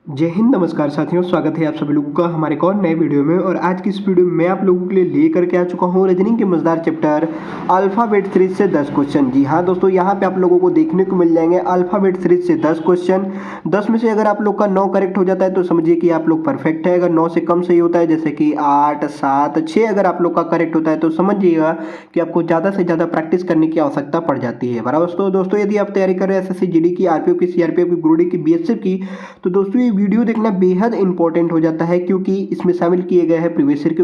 जय हिंद, नमस्कार साथियों, स्वागत है आप सभी लोगों का हमारे एक और नए वीडियो में। और आज की इस वीडियो में मैं आप लोगों के लिए लेकर के आ चुका हूं रीजनिंग के मजेदार चैप्टर अल्फ़ाबेट सीरीज से 10 क्वेश्चन। जी हाँ दोस्तों, यहां पे आप लोगों को देखने को मिल जाएंगे अल्फ़ाबेट सीरीज से 10 क्वेश्चन। 10 में से अगर आप लोग का 9 करेक्ट हो जाता है तो समझिए कि आप लोग परफेक्ट है। अगर 9 से कम सही होता है, जैसे कि 8, 7, 6 अगर आप लोग का करेक्ट होता है तो समझिएगा कि आपको ज़्यादा से ज़्यादा प्रैक्टिस करने की आवश्यकता पड़ जाती है। बराबर दोस्तों, यदि आप तैयारी कर रहे हैं एसएससी जीडी की, आरपीएफ की, सीआरपीएफ की, ग्रुप डी की, बीएसएफ की, तो दोस्तों ये वीडियो देखना बेहद इंपॉर्टेंट हो जाता है, क्योंकि इसमें शामिल किए गए हैं प्रीवियस ईयर के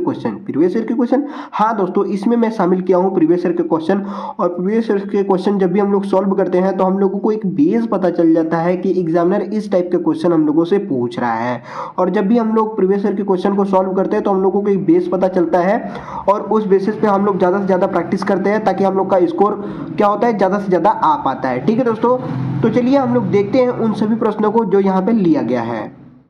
क्वेश्चन। हाँ दोस्तों, इसमें मैं शामिल किया हूँ प्रीवियस ईयर के क्वेश्चन। और प्रीवियस ईयर के क्वेश्चन जब भी हम लोग सॉल्व करते हैं तो हम लोगों को एक बेस पता चल जाता है कि एग्जामिनर इस टाइप के क्वेश्चन हम लोगों से पूछ रहा है। और जब भी हम लोग प्रीवियस ईयर के क्वेश्चन को सॉल्व करते हैं तो हम लोगों को एक बेस पता चलता है, और उस बेसिस पे हम लोग ज़्यादा से ज़्यादा प्रैक्टिस करते हैं, ताकि हम लोग का स्कोर क्या होता है, ज़्यादा से ज़्यादा आ पाता है। ठीक है दोस्तों, तो चलिए हम लोग देखते हैं उन सभी प्रश्नों को जो यहाँ पे लिया गया है।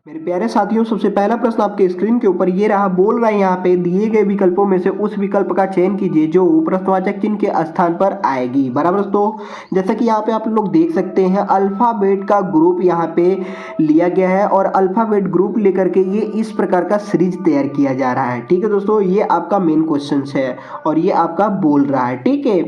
मेरे प्यारे साथियों, सबसे पहला प्रश्न आपके स्क्रीन के ऊपर ये रहा। बोल रहा है यहाँ पे, दिए गए विकल्पों में से उस विकल्प का चयन कीजिए जो प्रश्नवाचक चिन्ह के स्थान पर आएगी। बराबर दोस्तों, जैसा कि यहाँ पे आप लोग देख सकते हैं अल्फाबेट का ग्रुप यहाँ पे लिया गया है, और अल्फाबेट ग्रुप लेकर के ये इस प्रकार का सीरीज तैयार किया जा रहा है। ठीक है दोस्तों, ये आपका मेन क्वेश्चन है और ये आपका बोल रहा है। ठीक है,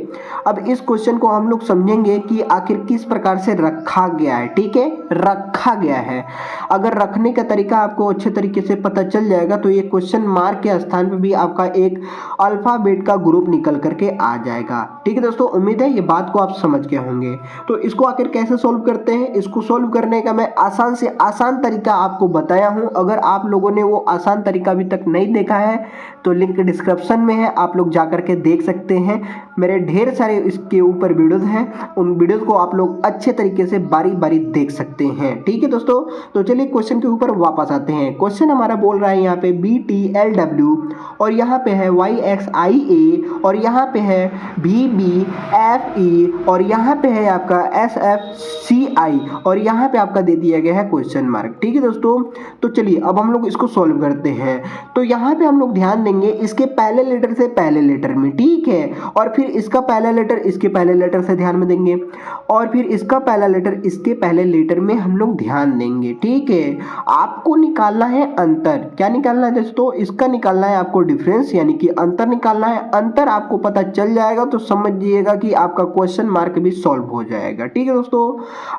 अब इस क्वेश्चन को हम लोग समझेंगे कि आखिर किस प्रकार से रखा गया है। ठीक है, रखा गया है। अगर रखने का तरीका आपको अच्छे तरीके से पता चल जाएगा तो ये क्वेश्चन मार्क के स्थान पे भी आपका एक अल्फाबेट का ग्रुप निकल करके आ जाएगा। ठीक है दोस्तों, उम्मीद है ये बात को आप समझ गए होंगे। तो इसको आखिर कैसे सॉल्व करते हैं, इसको सॉल्व करने का मैं आसान से आसान तरीका आपको बताया हूं। अगर आप लोगों ने वो आसान तरीका अभी तक नहीं देखा है तो लिंक डिस्क्रिप्शन में है, आप लोग जाकर के देख सकते हैं। मेरे ढेर सारे इसके ऊपर वीडियोज हैं, उन वीडियोज को आप लोग अच्छे तरीके से बारी बारी देख सकते हैं। ठीक है दोस्तों, तो चलिए क्वेश्चन के ऊपर वापस आते हैं। क्वेश्चन हमारा बोल रहा है यहाँ पे BTLW, और यहाँ पे है YXIA, और यहाँ पे है BBFE, और यहाँ पे है आपका SFCI, और यहाँ पे आपका दे दिया गया है क्वेश्चन मार्क। ठीक है दोस्तों, तो चलिए अब हम लोग इसको सॉल्व करते हैं। तो यहाँ पे हम लोग ध्यान देंगे इसके पहले लेटर से पहले लेटर में, ठीक है, और फिर इसका पहला लेटर इसके पहले लेटर से ध्यान में देंगे, और फिर इसका पहला लेटर इसके पहले लेटर में हम लोग ध्यान देंगे। ठीक है, आपको निकालना है अंतर। क्या निकालना है दोस्तों, इसका निकालना है आपको डिफरेंस, यानी कि अंतर निकालना है। अंतर आपको पता चल जाएगा तो समझिएगा कि आपका क्वेश्चन मार्क भी सॉल्व हो जाएगा। ठीक है दोस्तों,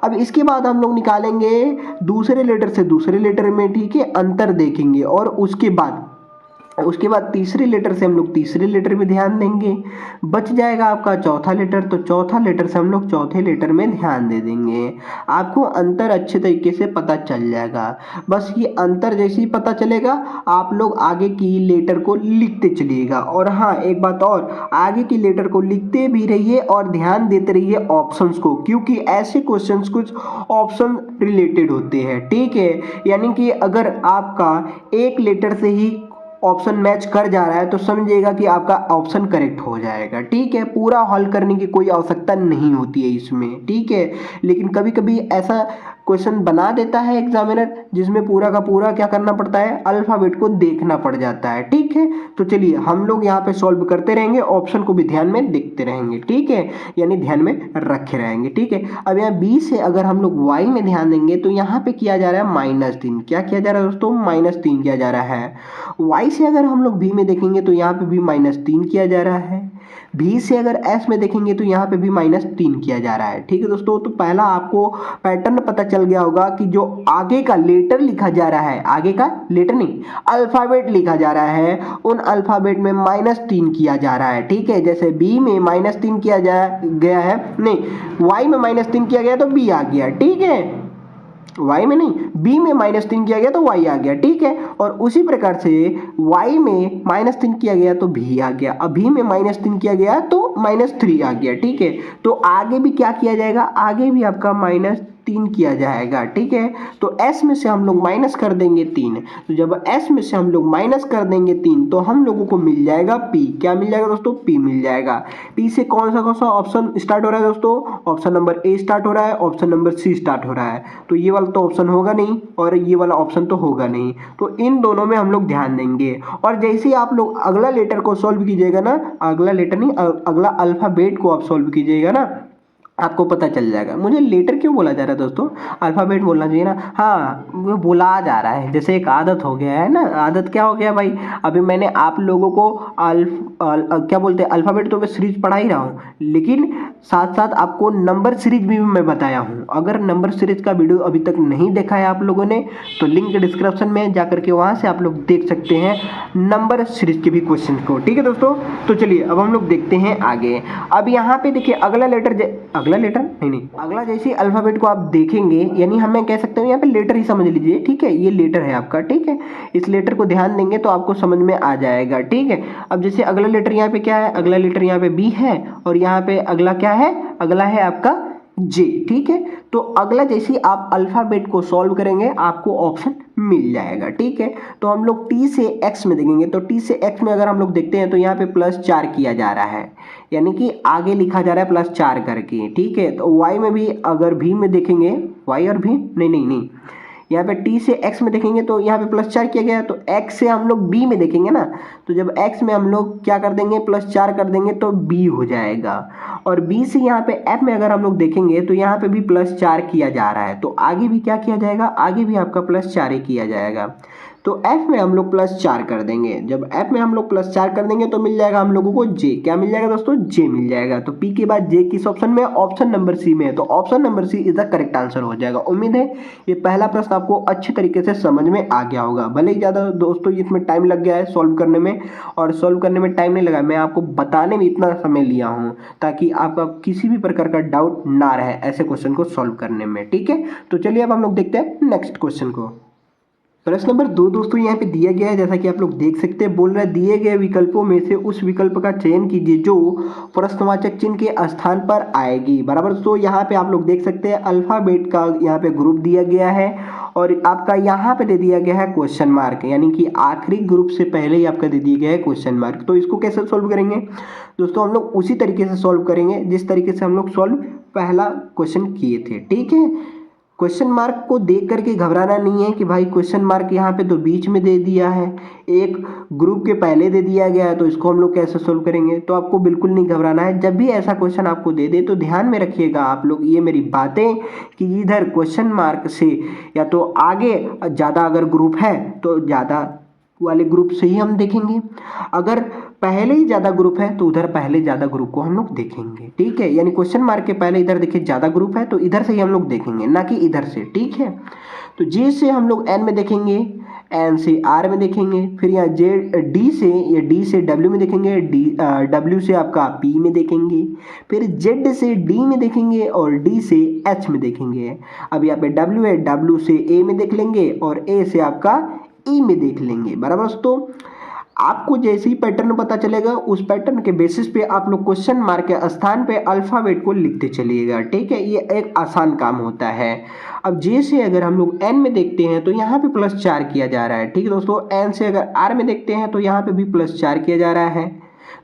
अब इसके बाद हम लोग निकालेंगे दूसरे लेटर से दूसरे लेटर में, ठीक है, अंतर देखेंगे, और उसके बाद तीसरे लेटर से हम लोग तीसरे लेटर में ध्यान देंगे। बच जाएगा आपका चौथा लेटर, तो चौथा लेटर से हम लोग चौथे लेटर में ध्यान दे देंगे। आपको अंतर अच्छे तरीके से पता चल जाएगा। बस ये अंतर जैसे ही पता चलेगा आप लोग आगे की लेटर को लिखते चलिएगा। और हाँ, एक बात और, आगे की लेटर को लिखते भी रहिए और ध्यान देते रहिए ऑप्शंस को, क्योंकि ऐसे क्वेश्चंस कुछ ऑप्शन रिलेटेड होते हैं। ठीक है, यानी कि अगर आपका एक लेटर से ही ऑप्शन मैच कर जा रहा है तो समझिएगा कि आपका ऑप्शन करेक्ट हो जाएगा। ठीक है, पूरा हल करने की कोई आवश्यकता नहीं होती है इसमें। ठीक है, लेकिन कभी कभी ऐसा क्वेश्चन बना देता है एग्जामिनर जिसमें पूरा का पूरा क्या करना पड़ता है, अल्फाबेट को देखना पड़ जाता है। ठीक है, तो चलिए हम लोग यहाँ पे सॉल्व करते रहेंगे, ऑप्शन को भी ध्यान में देखते रहेंगे। ठीक है, यानी ध्यान में रखे रहेंगे। ठीक है, अब यहाँ बी से अगर हम लोग वाई में ध्यान देंगे तो यहाँ पे किया जा रहा है -3। क्या किया जा रहा है दोस्तों, -3 किया जा रहा है। वाई से अगर हम लोग बी में देखेंगे तो यहाँ पे भी -3 किया जा रहा है। बी से अगर एस में देखेंगे तो यहाँ पे भी -3 किया जा रहा है। ठीक है दोस्तों, तो पहला आपको पैटर्न पता चल गया होगा कि जो आगे का लेटर लिखा जा रहा है, आगे का लेटर नहीं, अल्फाबेट लिखा जा रहा है, उन अल्फाबेट में -3 किया जा रहा है। ठीक है, जैसे बी में -3 किया गया है, नहीं, वाई में -3 किया गया तो बी आ गया। ठीक है, y में नहीं, b में -3 किया गया तो y आ गया। ठीक है, और उसी प्रकार से y में -3 किया गया तो b आ गया, अब b में -3 किया गया तो -3 आ गया। ठीक है, तो आगे भी क्या किया जाएगा, आगे भी आपका -3 किया जाएगा। ठीक है, तो s में से हम लोग माइनस कर देंगे 3, तो जब s में से हम लोग माइनस कर देंगे 3 तो हम लोगों को मिल जाएगा p। क्या मिल जाएगा दोस्तों, p मिल जाएगा। p से कौन सा ऑप्शन स्टार्ट हो रहा है दोस्तों, ऑप्शन नंबर a स्टार्ट हो रहा है, ऑप्शन नंबर c स्टार्ट हो रहा है, तो ये वाला तो ऑप्शन होगा नहीं और ये वाला ऑप्शन तो होगा नहीं, तो इन दोनों में हम लोग ध्यान देंगे। और जैसे ही आप लोग अगला लेटर को सॉल्व कीजिएगा ना, अगला लेटर नहीं, अगला अल्फाबेट को आप सॉल्व कीजिएगा ना, आपको पता चल जाएगा। मुझे लेटर क्यों बोला जा रहा है दोस्तों, अल्फ़ाबेट बोलना चाहिए ना। हाँ, वो बोला जा रहा है, जैसे एक आदत हो गया है ना। आदत क्या हो गया भाई, अभी मैंने आप लोगों को क्या बोलते हैं, अल्फ़ाबेट तो मैं सीरीज पढ़ा ही रहा हूँ, लेकिन साथ साथ आपको नंबर सीरीज भी मैं बताया हूँ। अगर नंबर सीरीज का वीडियो अभी तक नहीं देखा है आप लोगों ने, तो लिंक डिस्क्रिप्शन में जा करके वहाँ से आप लोग देख सकते हैं नंबर सीरीज के भी क्वेश्चन को। ठीक है दोस्तों, तो चलिए अब हम लोग देखते हैं आगे। अब यहाँ पे देखिए अगला लेटर, अगला लेटर नहीं, अगला जैसे अल्फ़ाबेट को आप देखेंगे, यानी हमें कह सकते हैं यहाँ पे लेटर ही समझ लीजिए। ठीक है, ये लेटर है आपका। ठीक है, इस लेटर को ध्यान देंगे तो आपको समझ में आ जाएगा। ठीक है, अब जैसे अगला लेटर यहाँ पे क्या है, अगला लेटर यहाँ पे बी है, और यहाँ पे अगला क्या है, अगला है आपका जे। ठीक है, तो अगला जैसे आप अल्फ़ाबेट को सॉल्व करेंगे आपको ऑप्शन मिल जाएगा। ठीक है, तो हम लोग टी से एक्स में देखेंगे, तो टी से एक्स में अगर हम लोग देखते हैं तो यहाँ पे +4 किया जा रहा है, यानी कि आगे लिखा जा रहा है +4 करके। ठीक है, तो वाई में भी अगर भी में देखेंगे, वाई और भी नहीं नहीं नहीं, यहाँ पे टी से एक्स में देखेंगे तो यहाँ पे +4 किया गया है, तो एक्स से हम लोग बी में देखेंगे ना, तो जब एक्स में हम लोग क्या कर देंगे, +4 कर देंगे तो बी हो जाएगा। और बी से यहाँ पे एफ में अगर हम लोग देखेंगे तो यहाँ पे भी +4 किया जा रहा है, तो आगे भी क्या किया जाएगा, आगे भी आपका +4 ही किया जाएगा। तो एफ में हम लोग +4 कर देंगे, जब एफ में हम लोग +4 कर देंगे तो मिल जाएगा हम लोगों को जे। क्या मिल जाएगा दोस्तों, जे मिल जाएगा। तो पी के बाद जे किस ऑप्शन में, ऑप्शन नंबर सी में है, तो option number C is the correct answer हो जाएगा। उम्मीद है ये पहला प्रश्न आपको अच्छी तरीके से समझ में आ गया होगा। भले ही ज़्यादा दोस्तों इसमें टाइम लग गया है सॉल्व करने में, और सॉल्व करने में टाइम नहीं लगा, मैं आपको बताने में इतना समय लिया हूँ ताकि आपका किसी भी प्रकार का डाउट ना रहे ऐसे क्वेश्चन को सॉल्व करने में। ठीक है, तो चलिए अब हम लोग देखते हैं नेक्स्ट क्वेश्चन को। प्रश्न नंबर 2 दोस्तों यहाँ पे दिया गया है, जैसा कि आप लोग देख सकते हैं, बोल रहा है दिए गए विकल्पों में से उस विकल्प का चयन कीजिए जो प्रश्नवाचक चिन्ह के स्थान पर आएगी। बराबर, तो यहाँ पे आप लोग देख सकते हैं अल्फाबेट का यहाँ पे ग्रुप दिया गया है, और आपका यहाँ पे दे दिया गया है क्वेश्चन मार्क, यानी कि आखिरी ग्रुप से पहले ही आपका दे दिया गया है क्वेश्चन मार्क। तो इसको कैसे सॉल्व करेंगे दोस्तों, हम लोग उसी तरीके से सॉल्व करेंगे जिस तरीके से हम लोग सॉल्व पहला क्वेश्चन किए थे। ठीक है, क्वेश्चन मार्क को देख करके घबराना नहीं है कि भाई क्वेश्चन मार्क यहाँ पे तो बीच में दे दिया है, एक ग्रुप के पहले दे दिया गया है, तो इसको हम लोग कैसे सोल्व करेंगे। तो आपको बिल्कुल नहीं घबराना है, जब भी ऐसा क्वेश्चन आपको दे दे तो ध्यान में रखिएगा आप लोग ये मेरी बातें, कि इधर क्वेश्चन मार्क से या तो आगे ज़्यादा अगर ग्रुप है तो ज़्यादा वाले ग्रुप से ही हम देखेंगे, अगर पहले ही ज़्यादा ग्रुप है तो उधर पहले ज़्यादा ग्रुप को हम लोग देखेंगे। ठीक है, यानी क्वेश्चन मार्क के पहले इधर देखिए ज़्यादा ग्रुप है तो इधर से ही हम लोग देखेंगे, ना कि इधर से। ठीक है, तो जे से हम लोग एन में देखेंगे, एन से आर में देखेंगे, फिर यहाँ जे डी से, या डी से डब्ल्यू में देखेंगे, डी डब्ल्यू से आपका पी में देखेंगे, फिर जेड से डी में देखेंगे, और डी से एच में देखेंगे। अब यहाँ पे डब्ल्यू है, डब्ल्यू से ए में देख लेंगे, और ए से आपका ई में देख लेंगे। बराबर दोस्तों, आपको जैसे ही पैटर्न पता चलेगा उस पैटर्न के बेसिस पे आप लोग क्वेश्चन मार्क के स्थान पे अल्फाबेट को लिखते चलिएगा। ठीक है, ये एक आसान काम होता है। अब जे से अगर हम लोग एन में देखते हैं तो यहाँ पे +4 किया जा रहा है। ठीक है दोस्तों, एन से अगर आर में देखते हैं तो यहाँ पे भी +4 किया जा रहा है,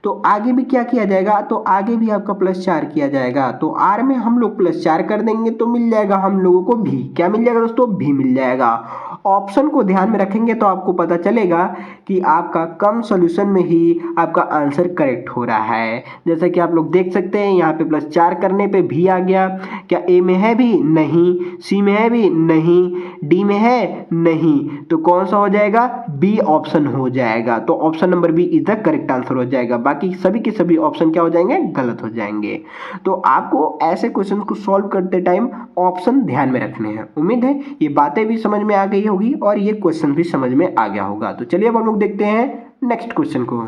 तो आगे भी क्या किया जाएगा, तो आगे भी आपका +4 किया जाएगा। तो आर में हम लोग +4 कर देंगे तो मिल जाएगा हम लोगों को भी, क्या मिल जाएगा दोस्तों, भी मिल जाएगा। ऑप्शन को ध्यान में रखेंगे तो आपको पता चलेगा कि आपका कम सॉल्यूशन में ही आपका आंसर करेक्ट हो रहा है। जैसा कि आप लोग देख सकते हैं यहाँ पे +4 करने पे भी आ गया। क्या ए में है भी, नहीं, सी में है भी, नहीं, डी में है, नहीं, तो कौन सा हो जाएगा, बी ऑप्शन हो जाएगा। तो option number B is the correct answer हो जाएगा, बाकी सभी के सभी ऑप्शन क्या हो जाएंगे, गलत हो जाएंगे। तो आपको ऐसे क्वेश्चन को सॉल्व करते टाइम ऑप्शन ध्यान में रखने हैं। उम्मीद है ये बातें भी समझ में आ गई होगी और ये क्वेश्चन भी समझ में आ गया होगा। तो चलिए अब हम लोग देखते हैं नेक्स्ट क्वेश्चन को।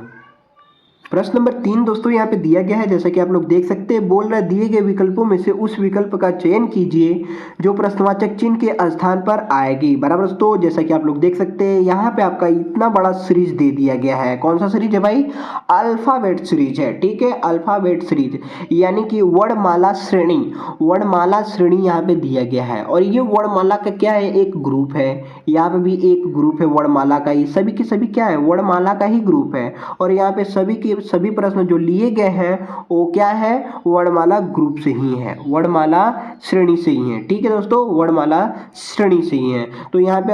प्रश्न नंबर 3 दोस्तों यहाँ पे दिया गया है, जैसा कि आप लोग देख सकते हैं, बोल रहा है दिए गए विकल्पों में से उस विकल्प का चयन कीजिए जो प्रश्नवाचक चिन्ह के स्थान पर आएगी। बराबर दोस्तों, जैसा कि आप लोग देख सकते हैं यहाँ पे आपका इतना बड़ा सीरीज दे दिया गया है। कौन सा सीरीज है भाई, अल्फाबेट सीरीज है। ठीक है, अल्फाबेट सीरीज यानी कि वर्णमाला श्रेणी, वर्णमाला श्रेणी यहाँ पे दिया गया है। और ये वर्णमाला का क्या है, एक ग्रुप है, यहाँ पे भी एक ग्रुप है वर्णमाला का, ये सभी के सभी क्या है, वर्णमाला का ही ग्रुप है। और यहाँ पे सभी के ये सभी प्रश्न जो लिए गए हैं वो क्या है, वर्णमाला ग्रुप से ही है, वर्णमाला श्रेणी से ही है। ठीक है दोस्तों, वर्णमाला श्रेणी से ही है। तो यहाँ पे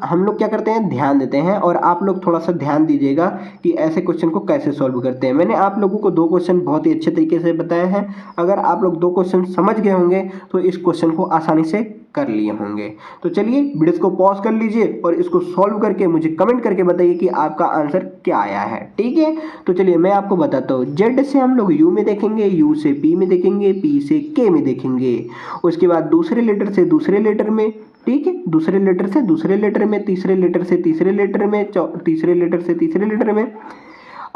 हम लोग क्या करते हैं, ध्यान देते हैं, और आप लोग थोड़ा सा ध्यान दीजिएगा कि ऐसे क्वेश्चन को कैसे सॉल्व करते हैं। मैंने आप लोगों को 2 क्वेश्चन बहुत ही अच्छे तरीके से बताए हैं। अगर आप लोग 2 क्वेश्चन समझ गए होंगे तो इस क्वेश्चन को आसानी से कर लिए होंगे। तो चलिए वीडियो को पॉज कर लीजिए और इसको सॉल्व करके मुझे कमेंट करके बताइए कि आपका आंसर क्या आया है। ठीक है, तो चलिए मैं आपको बताता हूँ। जेड से हम लोग यू में देखेंगे, यू से पी में देखेंगे, पी से के में देखेंगे, उसके बाद दूसरे लेटर से दूसरे लेटर में, ठीक है, दूसरे लेटर से दूसरे लेटर में, तीसरे लेटर से तीसरे लेटर में, तीसरे लेटर से तीसरे लेटर में,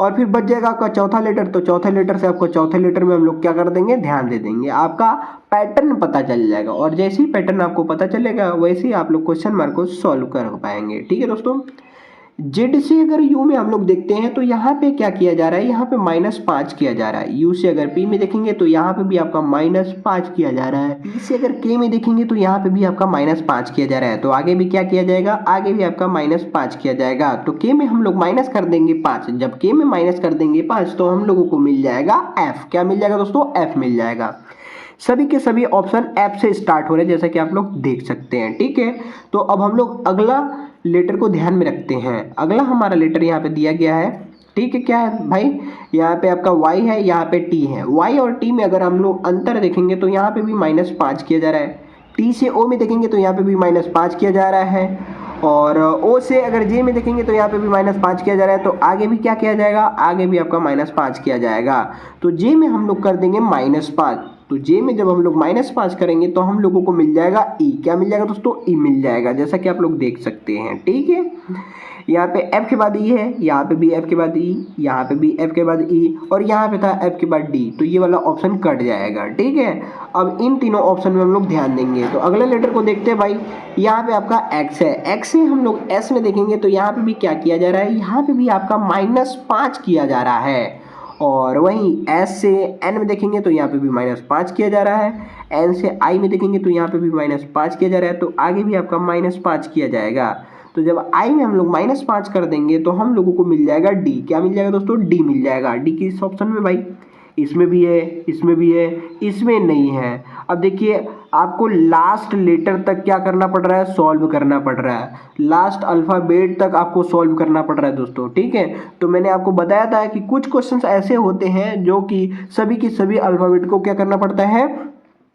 और फिर बच जाएगा आपका चौथा लेटर। तो चौथे लेटर से आपको चौथे लेटर में हम लोग क्या कर देंगे, ध्यान दे देंगे। आपका पैटर्न पता चल जाएगा, और जैसे ही पैटर्न आपको पता चलेगा वैसे ही आप लोग क्वेश्चन मार्क को सॉल्व कर पाएंगे। ठीक है दोस्तों, जेड से अगर यू में हम लोग देखते हैं तो यहाँ पे क्या किया जा रहा है, यहाँ पे -5 किया जा रहा है। यू से अगर पी में देखेंगे तो यहाँ पे भी आपका -5 किया जा रहा है। पी से अगर के में देखेंगे तो यहाँ पे भी आपका -5 किया जा रहा है। तो आगे भी क्या किया जाएगा, आगे भी आपका -5 किया जाएगा। तो के में हम लोग माइनस कर देंगे 5। जब के में माइनस कर देंगे 5 तो हम लोगों को मिल जाएगा एफ। क्या मिल जाएगा दोस्तों, एफ मिल जाएगा। सभी के सभी ऑप्शन एफ से स्टार्ट हो रहे हैं, जैसा कि आप लोग देख सकते हैं। ठीक है, तो अब हम लोग अगला लेटर को ध्यान में रखते हैं। अगला हमारा लेटर यहाँ पे दिया गया है। ठीक है, क्या है भाई, यहाँ पे आपका y है, यहाँ पे t है। y और t में अगर हम लोग अंतर देखेंगे तो यहाँ पे भी -5 किया जा रहा है। t से o में देखेंगे तो यहाँ पे भी -5 किया जा रहा है, और o से अगर j में देखेंगे तो यहाँ पे भी -5 किया जा रहा है। तो आगे भी क्या किया जाएगा, आगे भी आपका -5 किया जाएगा। तो j में हम लोग कर देंगे -5। तो j में जब हम लोग -5 करेंगे तो हम लोगों को मिल जाएगा e। क्या मिल जाएगा दोस्तों, e मिल जाएगा, जैसा कि आप लोग देख सकते हैं। ठीक है, यहाँ पे f के बाद e है, यहाँ पे भी f के बाद e, यहाँ पे भी f के बाद e, और यहाँ पे था f के बाद d। तो ये वाला ऑप्शन कट जाएगा। ठीक है, अब इन तीनों ऑप्शन में हम लोग ध्यान देंगे। तो अगले लेटर को देखते हैं भाई। यहाँ पे आपका x है, x से हम लोग s में देखेंगे तो यहाँ पे भी क्या किया जा रहा है, यहाँ पे भी आपका -5 किया जा रहा है। और वहीं S से N में देखेंगे तो यहाँ पे भी -5 किया जा रहा है। N से I में देखेंगे तो यहाँ पे भी -5 किया जा रहा है। तो आगे भी आपका -5 किया जाएगा। तो जब I में हम लोग -5 कर देंगे तो हम लोगों को मिल जाएगा D। क्या मिल जाएगा दोस्तों, D मिल जाएगा। D किस ऑप्शन में भाई, इसमें भी है, इसमें भी है, इसमें नहीं है। अब देखिए आपको लास्ट लेटर तक क्या करना पड़ रहा है, सॉल्व करना पड़ रहा है। लास्ट अल्फ़ाबेट तक आपको सॉल्व करना पड़ रहा है दोस्तों। ठीक है, तो मैंने आपको बताया था कि कुछ क्वेश्चंस ऐसे होते हैं जो कि सभी की सभी अल्फ़ाबेट को क्या करना पड़ता है,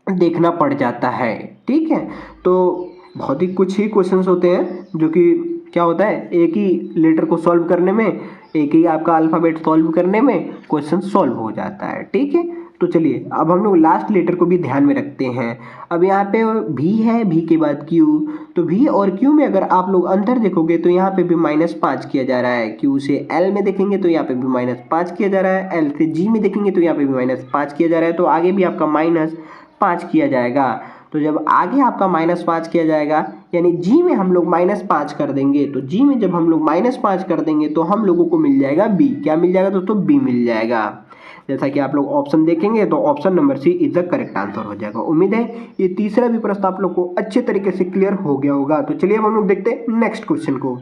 देखना पड़ जाता है। ठीक है, तो बहुत ही कुछ ही क्वेश्चंस होते हैं जो कि क्या होता है, एक ही लेटर को सॉल्व करने में, एक ही आपका अल्फ़ाबेट सॉल्व करने में क्वेश्चन सॉल्व हो जाता है। ठीक है, तो चलिए अब हम लोग लास्ट लेटर को भी ध्यान में रखते हैं। अब यहाँ पे भी है, भी के बाद क्यू। तो भी और क्यू में अगर आप लोग अंतर देखोगे तो यहाँ पे भी -5 किया जा रहा है। क्यू से एल में देखेंगे तो यहाँ पे भी -5 किया जा रहा है। एल से जी में देखेंगे तो यहाँ पे भी -5 किया जा रहा है। तो आगे भी आपका -5 किया जाएगा। तो जब आगे आपका -5 किया जाएगा यानी जी में हम लोग -5 कर देंगे। तो जी में जब हम लोग -5 कर देंगे तो हम लोगों को मिल जाएगा बी। क्या मिल जाएगा दोस्तों, बी मिल जाएगा। जैसा कि आप लोग ऑप्शन देखेंगे तो option number C is the correct answer हो जाएगा। उम्मीद है ये तीसरा भी प्रश्न आप लोग को अच्छे तरीके से क्लियर हो गया होगा। तो चलिए अब हम लोग देखते हैं नेक्स्ट क्वेश्चन को।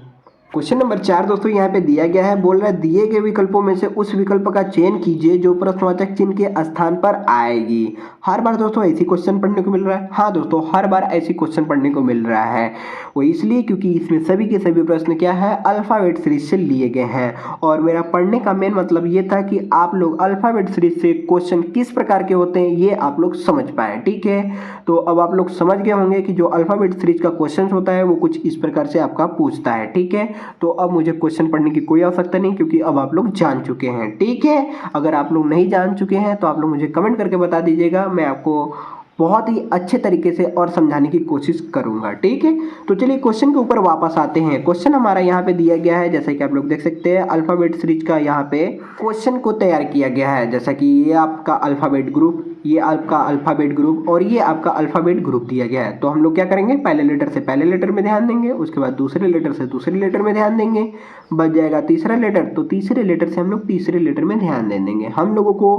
क्वेश्चन नंबर 4 दोस्तों यहाँ पे दिया गया है, बोल रहा है दिए गए विकल्पों में से उस विकल्प का चयन कीजिए जो प्रश्नवाचक चिन्ह के स्थान पर आएगी। हर बार दोस्तों ऐसी क्वेश्चन पढ़ने को मिल रहा है। हाँ दोस्तों, हर बार ऐसी क्वेश्चन पढ़ने को मिल रहा है। वो इसलिए क्योंकि इसमें सभी के सभी प्रश्न क्या है, अल्फ़ाबेट सीरीज से लिए गए हैं। और मेरा पढ़ने का मेन मतलब ये था कि आप लोग अल्फ़ाबेट सीरीज से क्वेश्चन किस प्रकार के होते हैं ये आप लोग समझ पाएँ। ठीक है, तो अब आप लोग समझ गए होंगे कि जो अल्फ़ाबेट सीरीज का क्वेश्चन होता है वो कुछ इस प्रकार से आपका पूछता है। ठीक है, तो अब मुझे क्वेश्चन पढ़ने की कोई आवश्यकता नहीं क्योंकि अब आप लोग जान चुके हैं। ठीक है, अगर आप लोग नहीं जान चुके हैं तो आप लोग मुझे कमेंट करके बता दीजिएगा, मैं आपको बहुत ही अच्छे तरीके से और समझाने की कोशिश करूंगा। ठीक है, तो चलिए क्वेश्चन के ऊपर वापस आते हैं। क्वेश्चन हमारा यहाँ पे दिया गया है, जैसा कि आप लोग देख सकते हैं अल्फ़ाबेट सीरीज का यहाँ पे क्वेश्चन को तैयार किया गया है। जैसा कि ये आपका अल्फ़ाबेट ग्रुप, ये आपका अल्फ़ाबेट ग्रुप और ये आपका अल्फ़ाबेट ग्रुप दिया गया है। तो हम लोग क्या करेंगे, पहले लेटर से पहले लेटर में ध्यान देंगे, उसके बाद दूसरे लेटर से दूसरे लेटर में ध्यान देंगे, बच जाएगा तीसरा लेटर। तो तीसरे लेटर से हम लोग तीसरे लेटर में ध्यान दे देंगे। हम लोगों को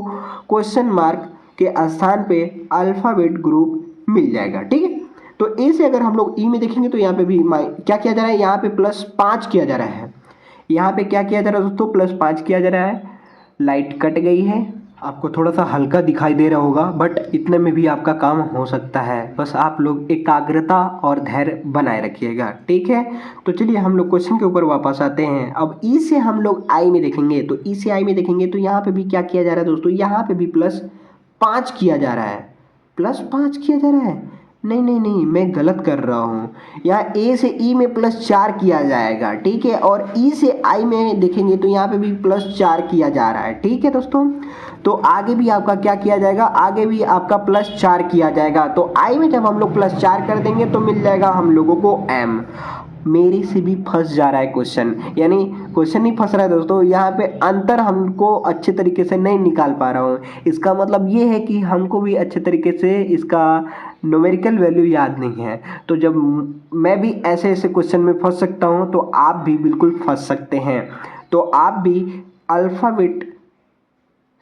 क्वेश्चन मार्क के स्थान पे अल्फ़ाबेट ग्रुप मिल जाएगा। ठीक है, तो ए से अगर हम लोग ई में देखेंगे तो यहाँ पे भी क्या किया जा रहा है, यहाँ पे +5 किया जा रहा है। यहाँ पे क्या किया जा रहा है दोस्तों, +5 किया जा रहा है। लाइट कट गई है, आपको थोड़ा सा हल्का दिखाई दे रहा होगा, बट इतने में भी आपका काम हो सकता है। बस आप लोग एकाग्रता और धैर्य बनाए रखिएगा, ठीक है। तो चलिए हम लोग क्वेश्चन के ऊपर वापस आते हैं। अब ई से हम लोग आई में देखेंगे, तो ई से आई में देखेंगे तो यहाँ पे भी क्या किया जा रहा है दोस्तों, यहाँ पे भी +5 किया जा रहा है। +5 किया जा रहा है, नहीं नहीं नहीं, मैं गलत कर रहा हूँ। यहाँ ए से ई में +4 किया जाएगा, ठीक है। और ई से आई में देखेंगे तो यहाँ पे भी +4 किया जा रहा है, ठीक है दोस्तों। तो आगे भी आपका क्या किया जाएगा, आगे भी आपका +4 किया जाएगा। तो आई में जब हम लोग +4 कर देंगे तो मिल जाएगा हम लोगों को एम। मेरे से भी फंस जा रहा है क्वेश्चन, यानी क्वेश्चन नहीं फंस रहा है दोस्तों, यहाँ पे अंतर हमको अच्छे तरीके से नहीं निकाल पा रहा हूँ। इसका मतलब ये है कि हमको भी अच्छे तरीके से इसका न्यूमेरिकल वैल्यू याद नहीं है। तो जब मैं भी ऐसे ऐसे क्वेश्चन में फंस सकता हूँ तो आप भी बिल्कुल फंस सकते हैं। तो आप भी अल्फ़ाबेट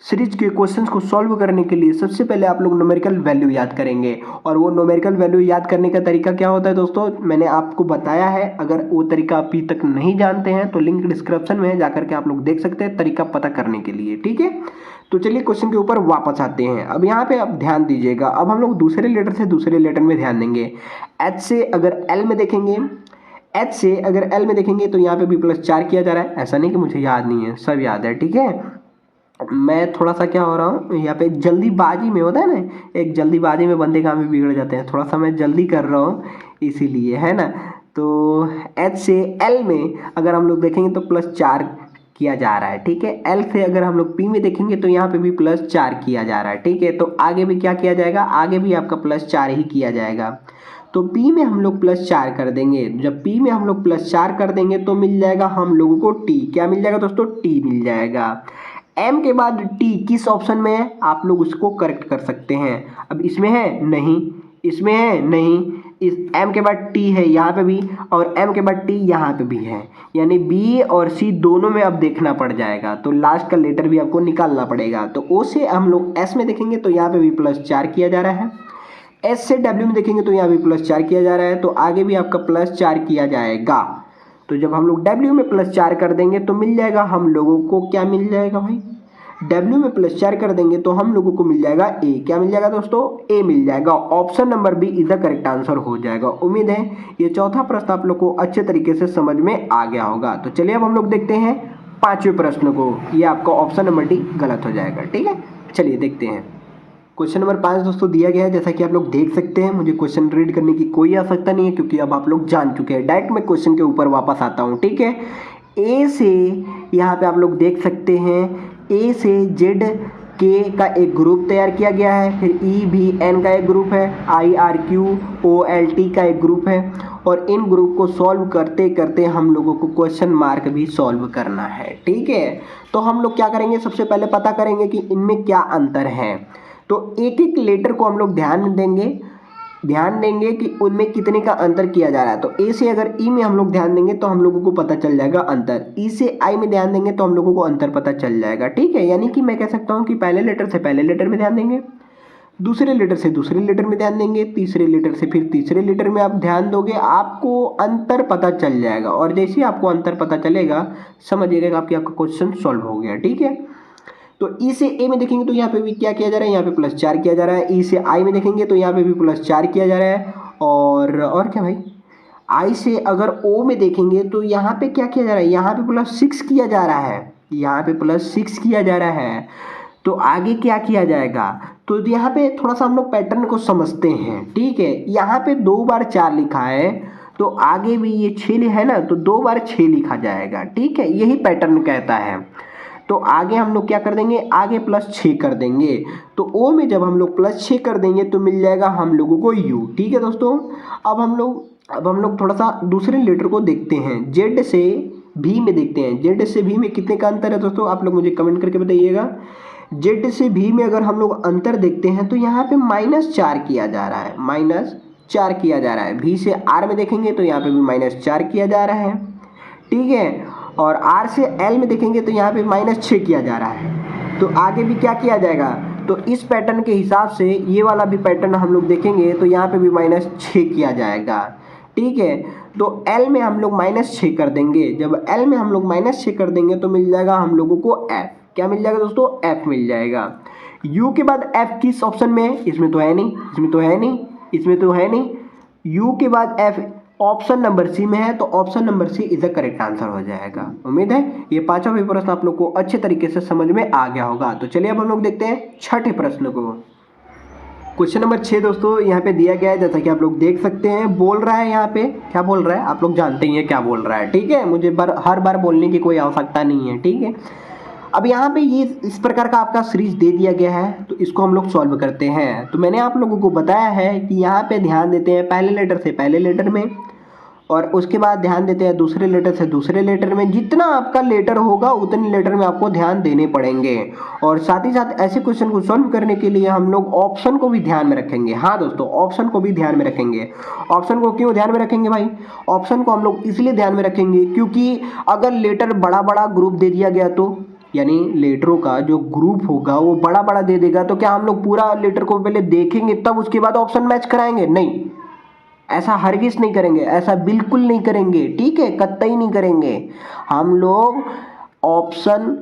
सीरीज के क्वेश्चंस को सॉल्व करने के लिए सबसे पहले आप लोग न्यूमेरिकल वैल्यू याद करेंगे। और वो न्यूमेरिकल वैल्यू याद करने का तरीका क्या होता है दोस्तों, मैंने आपको बताया है। अगर वो तरीका अभी तक नहीं जानते हैं तो लिंक डिस्क्रिप्शन में है, जाकर के आप लोग देख सकते हैं तरीका पता करने के लिए, ठीक है। तो चलिए क्वेश्चन के ऊपर वापस आते हैं। अब यहाँ पे आप ध्यान दीजिएगा, अब हम लोग दूसरे लेटर से दूसरे लेटर में ध्यान देंगे। एच से अगर एल में देखेंगे, एच से अगर एल में देखेंगे तो यहाँ पे भी +4 किया जा रहा है। ऐसा नहीं कि मुझे याद नहीं है, सब याद है, ठीक है। मैं थोड़ा सा क्या हो रहा हूँ यहाँ पे, जल्दीबाजी में होता है ना, एक जल्दीबाजी में बंदे काम भी बिगड़ जाते हैं। थोड़ा सा मैं जल्दी कर रहा हूँ इसीलिए, है ना। तो एच से एल में अगर हम लोग देखेंगे तो +4 किया जा रहा है, ठीक है। एल से अगर हम लोग पी में देखेंगे तो यहाँ पे भी +4 किया जा रहा है, ठीक है। तो आगे भी क्या किया जाएगा, आगे भी आपका +4 ही किया जाएगा। तो P में हम लोग +4 कर देंगे। जब P में हम लोग +4 कर देंगे तो मिल जाएगा हम लोगों को T। क्या मिल जाएगा दोस्तों, T मिल जाएगा। M के बाद T किस ऑप्शन में है, आप लोग उसको करेक्ट कर सकते हैं। अब इसमें है नहीं, इसमें है नहीं, इस M के बाद T है यहाँ पे भी, और M के बाद T यहाँ पे भी है। यानी B और C दोनों में अब देखना पड़ जाएगा, तो लास्ट का लेटर भी आपको निकालना पड़ेगा। तो O से हम लोग S में देखेंगे तो यहाँ पे भी +4 किया जा रहा है। एस से डब्ल्यू में देखेंगे तो यहाँ भी +4 किया जा रहा है। तो आगे भी आपका +4 किया जाएगा। तो जब हम लोग डब्ल्यू में +4 कर देंगे तो मिल जाएगा हम लोगों को, क्या मिल जाएगा भाई, डब्ल्यू में +4 कर देंगे तो हम लोगों को मिल जाएगा ए। क्या मिल जाएगा दोस्तों, ए मिल जाएगा। Option number B is the correct answer हो जाएगा। उम्मीद है ये चौथा प्रश्न आप लोग को अच्छे तरीके से समझ में आ गया होगा। तो चलिए अब हम लोग देखते हैं पांचवें प्रश्न को। ये आपका ऑप्शन नंबर डी गलत हो जाएगा, ठीक है। चलिए देखते हैं। क्वेश्चन नंबर 5 दोस्तों दिया गया है, जैसा कि आप लोग देख सकते हैं। मुझे क्वेश्चन रीड करने की कोई आवश्यकता नहीं है क्योंकि अब आप लोग जान चुके हैं। डायरेक्ट मैं क्वेश्चन के ऊपर वापस आता हूं, ठीक है। ए से यहाँ पे आप लोग देख सकते हैं, ए से जेड के का एक ग्रुप तैयार किया गया है, फिर ई भी एन का एक ग्रुप है, I R Q O L T का एक ग्रुप है। और इन ग्रुप को सॉल्व करते करते हम लोगों को क्वेश्चन मार्क भी सॉल्व करना है, ठीक है। तो हम लोग क्या करेंगे, सबसे पहले पता करेंगे कि इनमें क्या अंतर है। तो एक एक लेटर को हम लोग ध्यान देंगे कि उनमें कितने का अंतर किया जा रहा है। तो ए से अगर ई में हम लोग ध्यान देंगे तो हम लोगों को पता चल जाएगा अंतर, ई से आई में ध्यान देंगे तो हम लोगों को अंतर पता चल जाएगा, ठीक है। यानी कि मैं कह सकता हूँ कि पहले लेटर से पहले लेटर में ध्यान देंगे, दूसरे लेटर से दूसरे लेटर में ध्यान देंगे, तीसरे लेटर से फिर तीसरे लेटर में आप ध्यान दोगे, आपको अंतर पता चल जाएगा। और जैसे ही आपको अंतर पता चलेगा समझिएगा कि आपका क्वेश्चन सॉल्व हो गया, ठीक है। तो ई से ए में देखेंगे तो यहाँ पे भी क्या किया जा रहा है, यहाँ पे +4 किया जा रहा है। ई से आई में देखेंगे तो यहाँ पे भी +4 किया जा रहा है। और क्या भाई, आई से अगर ओ में देखेंगे तो यहाँ पे क्या किया जा रहा है, यहाँ पे +6 किया जा रहा है, यहाँ पे +6 किया जा रहा है। तो आगे क्या किया जाएगा, तो यहाँ पे थोड़ा सा हम लोग पैटर्न को समझते हैं, ठीक है। यहाँ पे 2 बार 4 लिखा है, तो आगे भी ये 6 है ना, तो 2 बार 6 लिखा जाएगा, ठीक है। यही पैटर्न कहता है। तो आगे हम लोग क्या कर देंगे, आगे +6 कर देंगे। तो ओ में जब हम लोग +6 कर देंगे तो मिल जाएगा हम लोगों को यू, ठीक है दोस्तों। अब हम लोग थोड़ा सा दूसरे लेटर को देखते हैं, जेड से भी में देखते हैं। जेड से भी में कितने का अंतर है दोस्तों, आप लोग मुझे कमेंट करके बताइएगा। जेड से भी में अगर हम लोग अंतर देखते हैं तो यहाँ पे -4 किया जा रहा है, -4 किया जा रहा है। भी से आर में देखेंगे तो यहाँ पे भी -4 किया जा रहा है, ठीक है। और आर से एल में देखेंगे तो यहाँ पे -6 किया जा रहा है। तो आगे भी क्या किया जाएगा, तो इस पैटर्न के हिसाब से ये वाला भी पैटर्न हम लोग देखेंगे तो यहाँ पे भी -6 किया जाएगा, ठीक है। तो एल में हम लोग -6 कर देंगे। जब एल में हम लोग -6 कर देंगे तो मिल जाएगा हम लोगों को एफ। क्या मिल जाएगा दोस्तों, एफ मिल जाएगा। यू के बाद एफ किस ऑप्शन में है, इसमें तो है नहीं, इसमें तो है नहीं, इसमें तो है नहीं। यू के बाद एफ ऑप्शन नंबर सी में है, तो option number C is the correct answer हो जाएगा। उम्मीद है ये पांचों भी प्रश्न आप लोग को अच्छे तरीके से समझ में आ गया होगा। तो चलिए अब हम लोग देखते हैं छठे प्रश्न को। क्वेश्चन नंबर 6 दोस्तों यहाँ पे दिया गया है, जैसा कि आप लोग देख सकते हैं, बोल रहा है यहाँ पे, क्या बोल रहा है आप लोग जानते ही हैं क्या बोल रहा है, ठीक है, मुझे हर बार बोलने की कोई आवश्यकता नहीं है, ठीक है। अब यहाँ पे ये इस प्रकार का आपका सीरीज दे दिया गया है, तो इसको हम लोग सॉल्व करते हैं। तो मैंने आप लोगों को बताया है कि यहाँ पे ध्यान देते हैं पहले लेटर से पहले लेटर में, और उसके बाद ध्यान देते हैं दूसरे लेटर से दूसरे लेटर में। जितना आपका लेटर होगा उतने लेटर में आपको ध्यान देने पड़ेंगे, और साथ ही साथ ऐसे क्वेश्चन को सॉल्व करने के लिए हम लोग ऑप्शन को भी ध्यान में रखेंगे। हाँ दोस्तों, ऑप्शन को भी ध्यान में रखेंगे। ऑप्शन को क्यों ध्यान में रखेंगे भाई, ऑप्शन को हम लोग इसलिए ध्यान में रखेंगे क्योंकि अगर लेटर बड़ा बड़ा ग्रुप दे दिया गया तो, यानी लेटरों का जो ग्रुप होगा वो बड़ा बड़ा दे देगा, तो क्या हम लोग पूरा लेटर को पहले देखेंगे तब उसके बाद ऑप्शन मैच कराएंगे? नहीं, ऐसा हरगिज नहीं करेंगे, ऐसा बिल्कुल नहीं करेंगे, ठीक है, कतई नहीं करेंगे। हम लोग ऑप्शन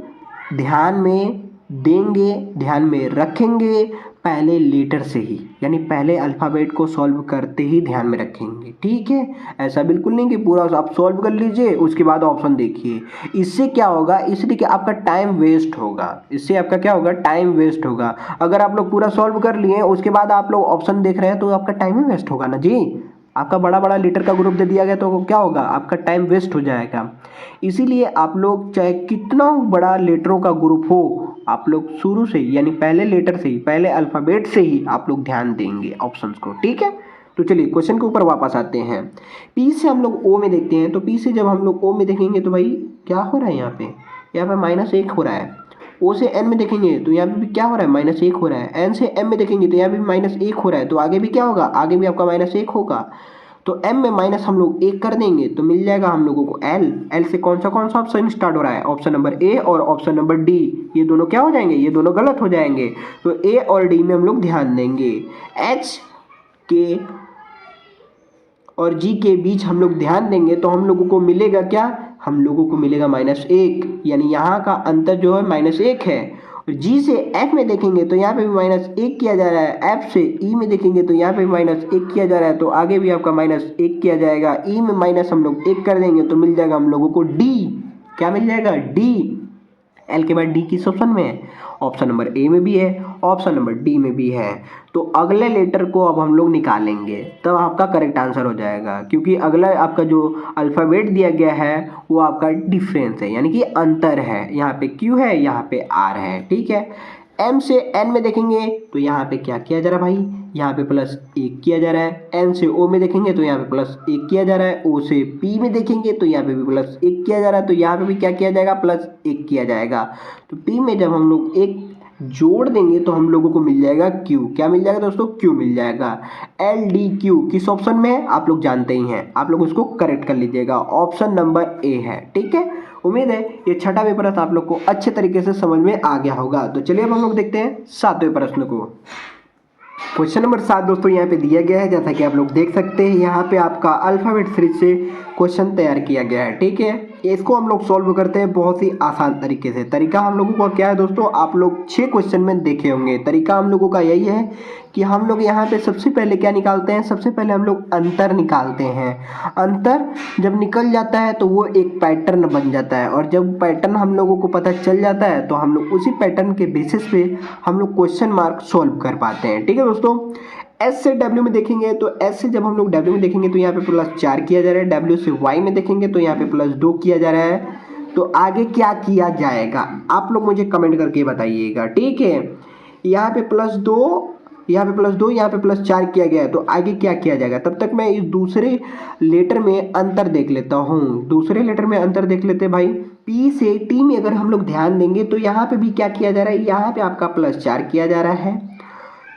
ध्यान में देंगे, ध्यान में रखेंगे पहले लेटर से ही, यानी पहले अल्फ़ाबेट को सॉल्व करते ही ध्यान में रखेंगे, ठीक है। ऐसा बिल्कुल नहीं कि पूरा आप सॉल्व कर लीजिए उसके बाद ऑप्शन देखिए। इससे क्या होगा, इसलिए कि आपका टाइम वेस्ट होगा, इससे आपका क्या होगा, टाइम वेस्ट होगा। अगर आप लोग पूरा सॉल्व कर लिए उसके बाद आप लोग ऑप्शन देख रहे हैं तो आपका टाइम ही वेस्ट होगा ना जी। आपका बड़ा बड़ा लीटर का ग्रुप दे दिया गया तो क्या होगा, आपका टाइम वेस्ट हो जाएगा। इसीलिए आप लोग चाहे कितना बड़ा लेटरों का ग्रुप हो, आप लोग शुरू से ही, यानी पहले लेटर से ही, पहले अल्फ़ाबेट से ही आप लोग ध्यान देंगे ऑप्शंस को, ठीक है। तो चलिए क्वेश्चन के ऊपर वापस आते हैं। पी से हम लोग ओ में देखते हैं, तो पी से जब हम लोग ओ में देखेंगे तो भाई क्या हो रहा है, यहाँ पे -1 हो रहा है। ओ से एन में देखेंगे तो यहाँ पे भी क्या हो रहा है, -1 हो रहा है। एन से एम में देखेंगे तो यहाँ पे भी -1 हो रहा है, तो आगे भी क्या होगा, आगे भी आपका -1 होगा। तो एम में माइनस हम लोग 1 कर देंगे तो मिल जाएगा हम लोगों को एल। एल से कौन सा ऑप्शन स्टार्ट हो रहा है, ऑप्शन नंबर ए और ऑप्शन नंबर डी, ये दोनों क्या हो जाएंगे, ये दोनों गलत हो जाएंगे। तो ए और डी में हम लोग ध्यान देंगे। एच के और जी के बीच हम लोग ध्यान देंगे तो हम लोगों को मिलेगा क्या, हम लोगों को मिलेगा -1, यानी यहाँ का अंतर जो है -1 है। और जी से एफ में देखेंगे तो यहाँ पे भी -1 किया जा रहा है। एफ से ई में देखेंगे तो यहाँ पे भी -1 किया जा रहा है, तो आगे भी आपका -1 किया जाएगा। ई में माइनस हम लोग 1 कर देंगे तो मिल जाएगा हम लोगों को डी। क्या मिल जाएगा, डी। एल के बाद डी किस ऑप्शन में है, ऑप्शन नंबर ए में भी है, ऑप्शन नंबर डी में भी है। तो अगले लेटर को अब हम लोग निकालेंगे तब आपका करेक्ट आंसर हो जाएगा, क्योंकि अगला आपका जो अल्फ़ाबेट दिया गया है वो आपका डिफरेंस है, यानी कि अंतर है। यहाँ पे क्यू है, यहाँ पे आर है, ठीक है। एम से एन में देखेंगे तो यहाँ पे क्या किया जा रहा है भाई, यहाँ पे +1 किया जा रहा है। एन से ओ में देखेंगे तो यहाँ पे +1 किया जा रहा है। ओ से पी में देखेंगे तो यहाँ पे भी +1 किया जा रहा है, तो यहाँ पे भी क्या किया जाएगा, +1 किया जाएगा। तो पी में जब हम लोग 1 जोड़ देंगे तो हम लोगों को मिल जाएगा क्यू। क्या मिल जाएगा दोस्तों, क्यू मिल जाएगा। एल डी क्यू किस ऑप्शन में है, आप लोग जानते ही हैं, आप लोग उसको करेक्ट कर लीजिएगा, ऑप्शन नंबर ए है, ठीक है। उम्मीद है ये छठा पेपर आप लोग को अच्छे तरीके से समझ में आ गया होगा। तो चलिए अब हम लोग देखते हैं सातवें प्रश्न को। क्वेश्चन नंबर 7 दोस्तों यहाँ पे दिया गया है, जैसा कि आप लोग देख सकते हैं यहाँ पे आपका अल्फ़ाबेट सीरीज से क्वेश्चन तैयार किया गया है, ठीक है। इसको हम लोग सॉल्व करते हैं बहुत ही आसान तरीके से। तरीका हम लोगों का क्या है दोस्तों, आप लोग 6 क्वेश्चन में देखे होंगे। तरीका हम लोगों का यही है कि हम लोग यहाँ पे सबसे पहले क्या निकालते हैं, सबसे पहले हम लोग अंतर निकालते हैं। अंतर जब निकल जाता है तो वो एक पैटर्न बन जाता है, और जब पैटर्न हम लोगों को पता चल जाता है तो हम लोग उसी पैटर्न के बेसिस पे हम लोग क्वेश्चन मार्क सॉल्व कर पाते हैं, ठीक है दोस्तों। एस से डब्ल्यू में देखेंगे तो एस से जब हम लोग डब्ल्यू में देखेंगे तो यहाँ पे +4 किया जा रहा है। डब्ल्यू से वाई में देखेंगे तो यहाँ पे +2 किया जा रहा है। तो आगे क्या किया जाएगा आप लोग मुझे कमेंट करके बताइएगा, ठीक है। यहाँ पे +2, यहाँ पे +2, यहाँ पे +4 किया गया है, तो आगे क्या किया जाएगा। तब तक मैं इस दूसरे लेटर में अंतर देख लेता हूँ। दूसरे लेटर में अंतर देख लेते हैं भाई। पी से टी में अगर हम लोग ध्यान देंगे तो यहाँ पे भी क्या किया जा रहा है, यहाँ पे आपका +4 किया जा रहा है।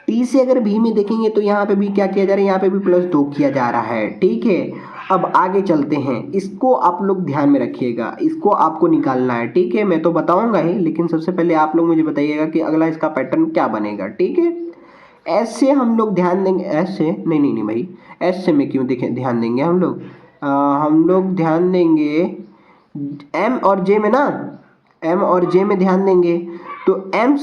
टी से अगर भी में देखेंगे तो यहाँ पे भी क्या किया जा रहा है, यहाँ पे भी +2 किया जा रहा है, ठीक है। अब आगे चलते हैं, इसको आप लोग ध्यान में रखिएगा, इसको आपको निकालना है, ठीक है। मैं तो बताऊंगा ही, लेकिन सबसे पहले आप लोग मुझे बताइएगा कि अगला इसका पैटर्न क्या बनेगा, ठीक है। एस से हम लोग ध्यान देंगे, एस से नहीं भाई, एस से में क्यों देखें ध्यान देंगे हम लोग ध्यान देंगे एम और जे में ना, एम और जे में ध्यान देंगे तो एम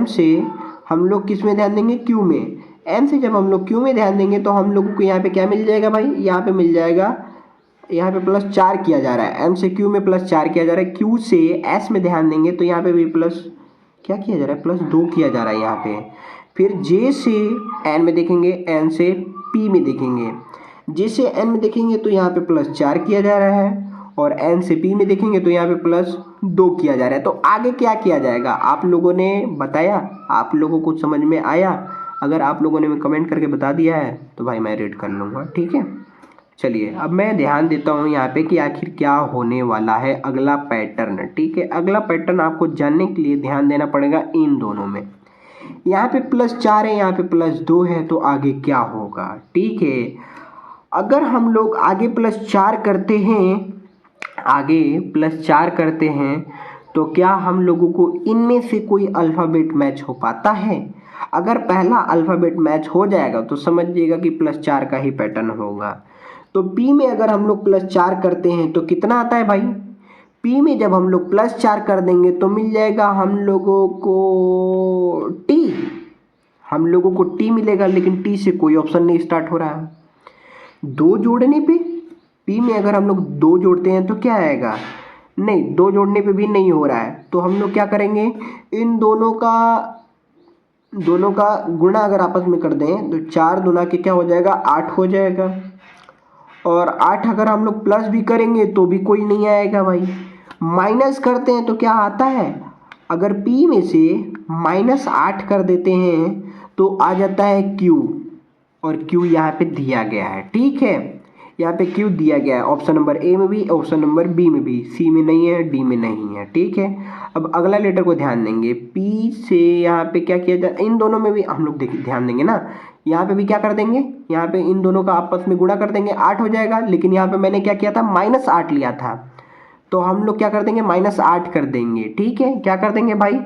से हम लोग किस में ध्यान देंगे, क्यू में। एम से जब हम लोग क्यू में ध्यान देंगे तो हम लोगों को यहाँ पे क्या मिल जाएगा भाई, यहाँ पे मिल जाएगा, यहाँ पे +4 किया जा रहा है, एम से क्यू में +4 किया जा रहा है। क्यू से एस में ध्यान देंगे तो यहाँ पे भी प्लस क्या किया जा रहा है, +2 किया जा रहा है यहाँ पे। फिर जे से एन में देखेंगे, एन से पी में देखेंगे, जे से एन में देखेंगे तो यहाँ पे +4 किया जा रहा है, और एन से पी में देखेंगे तो यहाँ पे +2 किया जा रहा है। तो आगे क्या किया जाएगा आप लोगों ने बताया, आप लोगों को समझ में आया? अगर आप लोगों ने कमेंट करके बता दिया है तो भाई मैं रीड कर लूँगा, ठीक है। चलिए अब मैं ध्यान देता हूँ यहाँ पे कि आखिर क्या होने वाला है अगला पैटर्न, ठीक है। अगला पैटर्न आपको जानने के लिए ध्यान देना पड़ेगा इन दोनों में। यहाँ पे +4 है, यहाँ पे +2 है, तो आगे क्या होगा, ठीक है। अगर हम लोग आगे +4 करते हैं, तो क्या हम लोगों को इनमें से कोई अल्फ़ाबेट मैच हो पाता है? अगर पहला अल्फ़ाबेट मैच हो जाएगा तो समझिएगा कि +4 का ही पैटर्न होगा। तो पी में अगर हम लोग +4 करते हैं तो कितना आता है भाई, पी में जब हम लोग +4 कर देंगे तो मिल जाएगा हम लोगों को टी, मिलेगा, लेकिन टी से कोई ऑप्शन नहीं स्टार्ट हो रहा है। 2 जोड़ने पे पी में अगर हम लोग 2 जोड़ते हैं तो क्या आएगा, नहीं, 2 जोड़ने पे भी नहीं हो रहा है। तो हम लोग क्या करेंगे, इन दोनों का गुणा अगर आपस में कर दें तो 4 दूना के क्या हो जाएगा, 8 हो जाएगा। और 8 अगर हम लोग प्लस भी करेंगे तो भी कोई नहीं आएगा भाई। माइनस करते हैं तो क्या आता है, अगर P में से -8 कर देते हैं तो आ जाता है Q, और Q यहाँ पे दिया गया है, ठीक है। यहाँ पे Q दिया गया है ऑप्शन नंबर ए में भी, ऑप्शन नंबर बी में भी, सी में नहीं है, डी में नहीं है, ठीक है। अब अगला लेटर को ध्यान देंगे, P से यहाँ पे क्या किया जाए, इन दोनों में भी हम लोग ध्यान देंगे ना, यहाँ पे भी क्या कर देंगे, यहाँ पे इन दोनों का आपस में गुणा कर देंगे, 8 हो जाएगा। लेकिन यहाँ पे मैंने क्या किया था, -8 लिया था, तो हम लोग क्या कर देंगे, -8 कर देंगे, ठीक है। क्या कर देंगे भाई,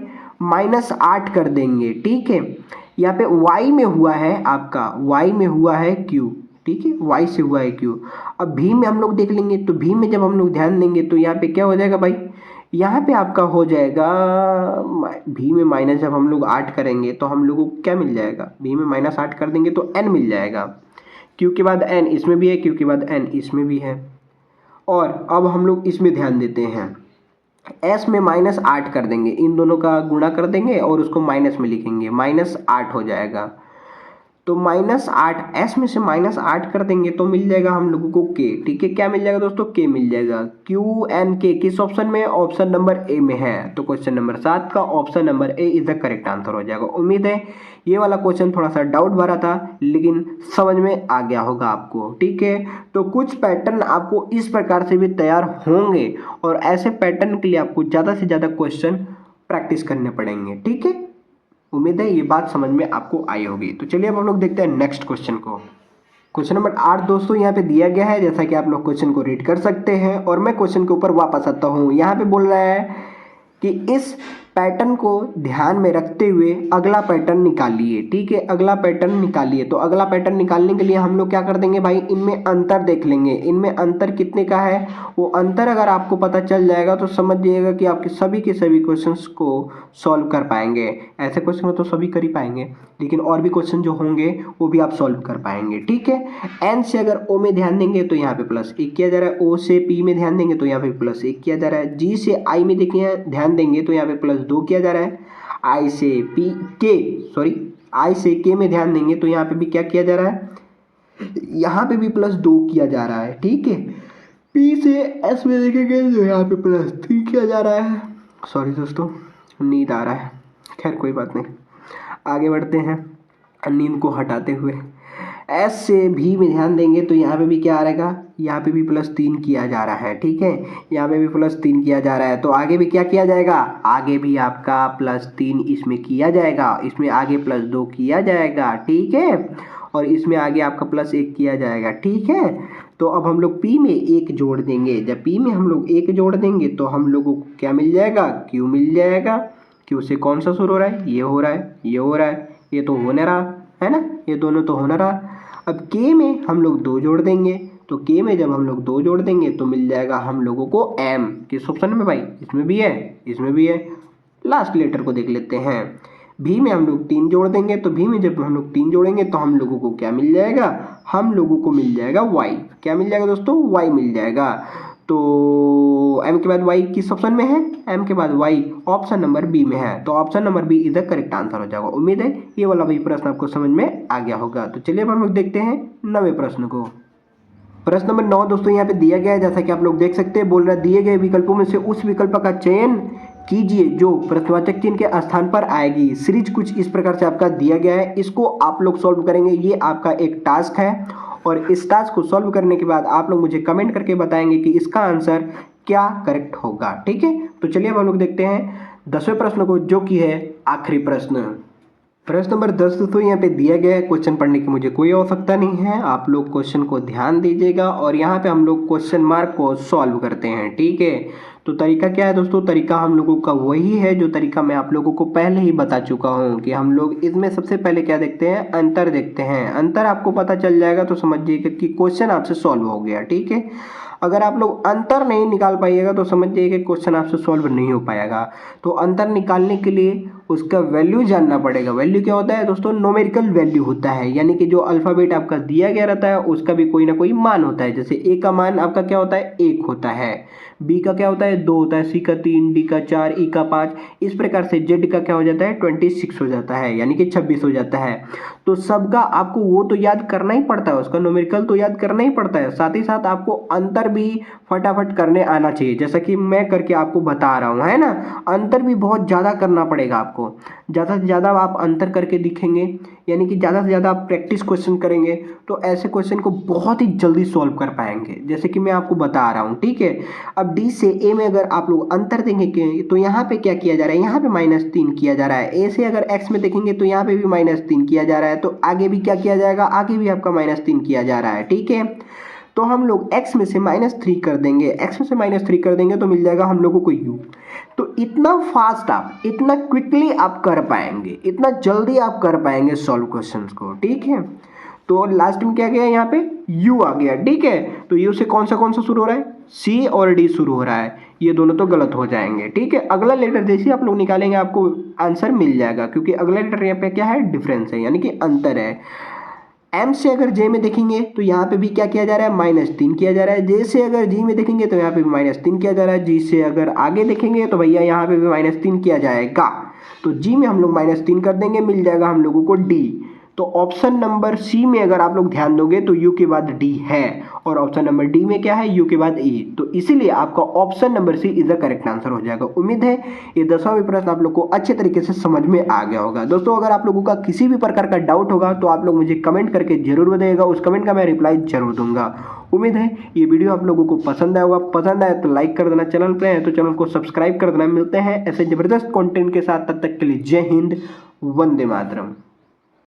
-8 कर देंगे, ठीक है। यहाँ पे y में हुआ है आपका, y में हुआ है q, ठीक है, y से हुआ है q। अब v में हम लोग देख लेंगे, तो v में जब हम लोग ध्यान देंगे तो यहाँ पे क्या हो जाएगा भाई, यहाँ पे आपका हो जाएगा v में माइनस, जब हम लोग 8 करेंगे तो हम लोगों को क्या मिल जाएगा, v में -8 कर देंगे तो n मिल जाएगा। q के बाद n इसमें भी है, q के बाद n इसमें भी है। और अब हम लोग इसमें ध्यान देते हैं, s में -8 कर देंगे, इन दोनों का गुणा कर देंगे और उसको माइनस में लिखेंगे, -8 हो जाएगा। तो -8, s में से -8 कर देंगे तो मिल जाएगा हम लोगों को k, ठीक है। क्या मिल जाएगा दोस्तों, k मिल जाएगा। QNK किस ऑप्शन में, ऑप्शन नंबर ए में है। तो क्वेश्चन नंबर 7 का option number A is the correct answer हो जाएगा। उम्मीद है ये वाला क्वेश्चन थोड़ा सा डाउट भरा था, लेकिन समझ में आ गया होगा आपको, ठीक है। तो कुछ पैटर्न आपको इस प्रकार से भी तैयार होंगे, और ऐसे पैटर्न के लिए आपको ज़्यादा से ज़्यादा क्वेश्चन प्रैक्टिस करने पड़ेंगे, ठीक है। उम्मीद है ये बात समझ में आपको आई होगी। तो चलिए अब हम लोग देखते हैं नेक्स्ट क्वेश्चन को। क्वेश्चन नंबर 8 दोस्तों यहाँ पे दिया गया है, जैसा कि आप लोग क्वेश्चन को रीड कर सकते हैं, और मैं क्वेश्चन के ऊपर वापस आता हूँ। यहाँ पे बोल रहा है कि इस पैटर्न को ध्यान में रखते हुए अगला पैटर्न निकालिए, ठीक है। अगला पैटर्न निकालिए, तो अगला पैटर्न निकालने के लिए हम लोग क्या कर देंगे भाई, इनमें अंतर देख लेंगे। इनमें अंतर कितने का है, वो अंतर अगर आपको पता चल जाएगा तो समझ जाइएगा कि आपके सभी के सभी क्वेश्चंस को सॉल्व कर पाएंगे। ऐसे क्वेश्चन तो सभी कर ही पाएंगे, लेकिन और भी क्वेश्चन जो होंगे वो भी आप सॉल्व कर पाएंगे, ठीक है। एन से अगर ओ में ध्यान देंगे तो यहाँ पे +1 किया जा रहा है, ओ से पी में ध्यान देंगे तो यहाँ पे +1 किया जा रहा है, जी से आई में देखिए ध्यान देंगे तो यहाँ पे +2 किया जा रहा है, आई से के में ध्यान देंगे तो यहाँ पे भी क्या किया जा रहा है, यहाँ पे भी +2 किया जा रहा है, ठीक है। पी से एस में देखेंगे तो यहाँ पे +3 किया जा रहा है। सॉरी दोस्तों, नींद आ रहा है, खैर कोई बात नहीं, आगे बढ़ते हैं नींद को हटाते हुए। एस से भी में ध्यान देंगे तो यहाँ पे भी क्या आ रहेगा, यहाँ पे भी +3 किया जा रहा है, ठीक है। यहाँ पे भी +3 किया जा रहा है, तो आगे भी क्या किया जाएगा, आगे भी आपका +3 इसमें किया जाएगा, इसमें आगे +2 किया जाएगा, ठीक है। और इसमें आगे आपका +1 किया जाएगा, ठीक है। तो अब हम लोग P में 1 जोड़ देंगे, जब P में हम लोग 1 जोड़ देंगे तो हम लोगों को क्या मिल जाएगा, Q मिल जाएगा। Q से कौन सा शुरू हो रहा है, ये हो रहा है, ये हो रहा है, ये तो होने रहा है ना, ये दोनों तो होना रहा। अब K में हम लोग 2 जोड़ देंगे, तो के में जब हम लोग 2 जोड़ देंगे तो मिल जाएगा हम लोगों को एम। किस ऑप्शन में भाई? इसमें भी है, इसमें भी है। लास्ट लेटर को देख लेते हैं। भी में हम लोग 3 जोड़ देंगे, तो भी में जब हम लोग 3 जोड़ेंगे तो हम लोगों को क्या मिल जाएगा? हम लोगों को मिल जाएगा वाई। क्या मिल जाएगा दोस्तों? वाई मिल जाएगा। तो एम के बाद वाई किस ऑप्शन में है? एम के बाद वाई ऑप्शन नंबर बी में है। तो ऑप्शन नंबर बी इधर करेक्ट आंसर हो जाएगा। उम्मीद है ये वाला भी प्रश्न आपको समझ में आ गया होगा। तो चलिए अब हम लोग देखते हैं 9वें प्रश्न को। प्रश्न नंबर 9 दोस्तों यहाँ पे दिया गया है, जैसा कि आप लोग देख सकते हैं, बोल रहा है दिए गए विकल्पों में से उस विकल्प का चयन कीजिए जो प्रश्नवाचक चिन्ह के स्थान पर आएगी। सीरीज कुछ इस प्रकार से आपका दिया गया है, इसको आप लोग सॉल्व करेंगे। ये आपका एक टास्क है और इस टास्क को सॉल्व करने के बाद आप लोग मुझे कमेंट करके बताएंगे कि इसका आंसर क्या करेक्ट होगा। ठीक है, तो चलिए अब हम लोग देखते हैं 10वें प्रश्न को, जो कि है आखिरी प्रश्न। प्रश्न नंबर 10 दोस्तों यहाँ पे दिया गया है। क्वेश्चन पढ़ने की मुझे कोई आवश्यकता नहीं है, आप लोग क्वेश्चन को ध्यान दीजिएगा और यहाँ पे हम लोग क्वेश्चन मार्क को सॉल्व करते हैं। ठीक है, तो तरीका क्या है दोस्तों? तरीका हम लोगों का वही है जो तरीका मैं आप लोगों को पहले ही बता चुका हूँ कि हम लोग इसमें सबसे पहले क्या देखते हैं? अंतर देखते हैं। अंतर आपको पता चल जाएगा तो समझिएगा कि क्वेश्चन आपसे सॉल्व हो गया। ठीक है, अगर आप लोग अंतर नहीं निकाल पाइएगा तो समझिए कि क्वेश्चन आपसे सॉल्व नहीं हो पाएगा। तो अंतर निकालने के लिए उसका वैल्यू जानना पड़ेगा। वैल्यू क्या होता है दोस्तों? न्यूमेरिकल वैल्यू होता है, यानी कि जो अल्फ़ाबेट आपका दिया गया रहता है उसका भी कोई ना कोई मान होता है। जैसे ए का मान आपका क्या होता है? 1 होता है। बी का क्या होता है? 2 होता है। सी का 3, डी का 4, ई का 5। इस प्रकार से जेड का क्या हो जाता है? 26 हो जाता है, यानी कि 26 हो जाता है। तो सबका आपको वो तो याद करना ही पड़ता है, उसका न्यूमेरिकल तो याद करना ही पड़ता है। साथ ही साथ आपको अंतर भी फटाफट करने आना चाहिए, जैसा कि मैं करके आपको बता रहा हूँ, है ना। अंतर भी बहुत ज़्यादा करना पड़ेगा आपको। ज़्यादा से ज़्यादा आप अंतर करके दिखेंगे, यानी कि ज़्यादा से ज़्यादा आप प्रैक्टिस क्वेश्चन करेंगे तो ऐसे क्वेश्चन को बहुत ही जल्दी सॉल्व कर पाएंगे, जैसे कि मैं आपको बता रहा हूँ। ठीक है, अब डी से ए में अगर आप लोग अंतर देखेंगे तो यहाँ पे क्या किया जा रहा है? यहाँ पे -3 किया जा रहा है। ए से अगर एक्स में देखेंगे तो यहाँ पे भी -3 किया जा रहा है। तो आगे भी क्या किया जाएगा? आगे भी आपका -3 किया जा रहा है। ठीक है, तो हम लोग x में से -3 कर देंगे। x में से -3 कर देंगे तो मिल जाएगा हम लोगों को u। तो इतना फास्ट आप, इतना क्विकली आप कर पाएंगे, इतना जल्दी आप कर पाएंगे सॉल्व क्वेश्चंस को। ठीक है, तो लास्ट में क्या गया? यहाँ पे u आ गया। ठीक है, तो u से कौन सा शुरू हो रहा है? c और d शुरू हो रहा है, ये दोनों तो गलत हो जाएंगे। ठीक है, अगला लेटर जैसे आप लोग निकालेंगे आपको आंसर मिल जाएगा, क्योंकि अगला लेटर यहाँ पे क्या है? डिफरेंस है, यानी कि अंतर है। एम से अगर जे में देखेंगे तो यहाँ पे भी क्या किया जा रहा है? -3 किया जा रहा है। जे से अगर जी में देखेंगे तो यहाँ पे भी -3 किया जा रहा है। जी से अगर आगे देखेंगे तो भैया यहाँ पे भी -3 किया जाएगा। तो जी में हम लोग -3 कर देंगे, मिल जाएगा हम लोगों को डी। तो ऑप्शन नंबर सी में अगर आप लोग ध्यान दोगे तो यू के बाद डी है और ऑप्शन नंबर डी में क्या है? यू के बाद ई। तो इसीलिए आपका option number C is the correct answer हो जाएगा। उम्मीद है ये 10वां प्रश्न आप लोग को अच्छे तरीके से समझ में आ गया होगा। दोस्तों, अगर आप लोगों का किसी भी प्रकार का डाउट होगा तो आप लोग मुझे कमेंट करके जरूर बताइएगा, उस कमेंट का मैं रिप्लाई जरूर दूंगा। उम्मीद है ये वीडियो आप लोगों को पसंद आया होगा। पसंद आए तो लाइक कर देना, चैनल पे है तो चैनल को सब्सक्राइब कर देना। मिलते हैं ऐसे जबरदस्त कंटेंट के साथ, तब तक के लिए जय हिंद, वंदे मातरम।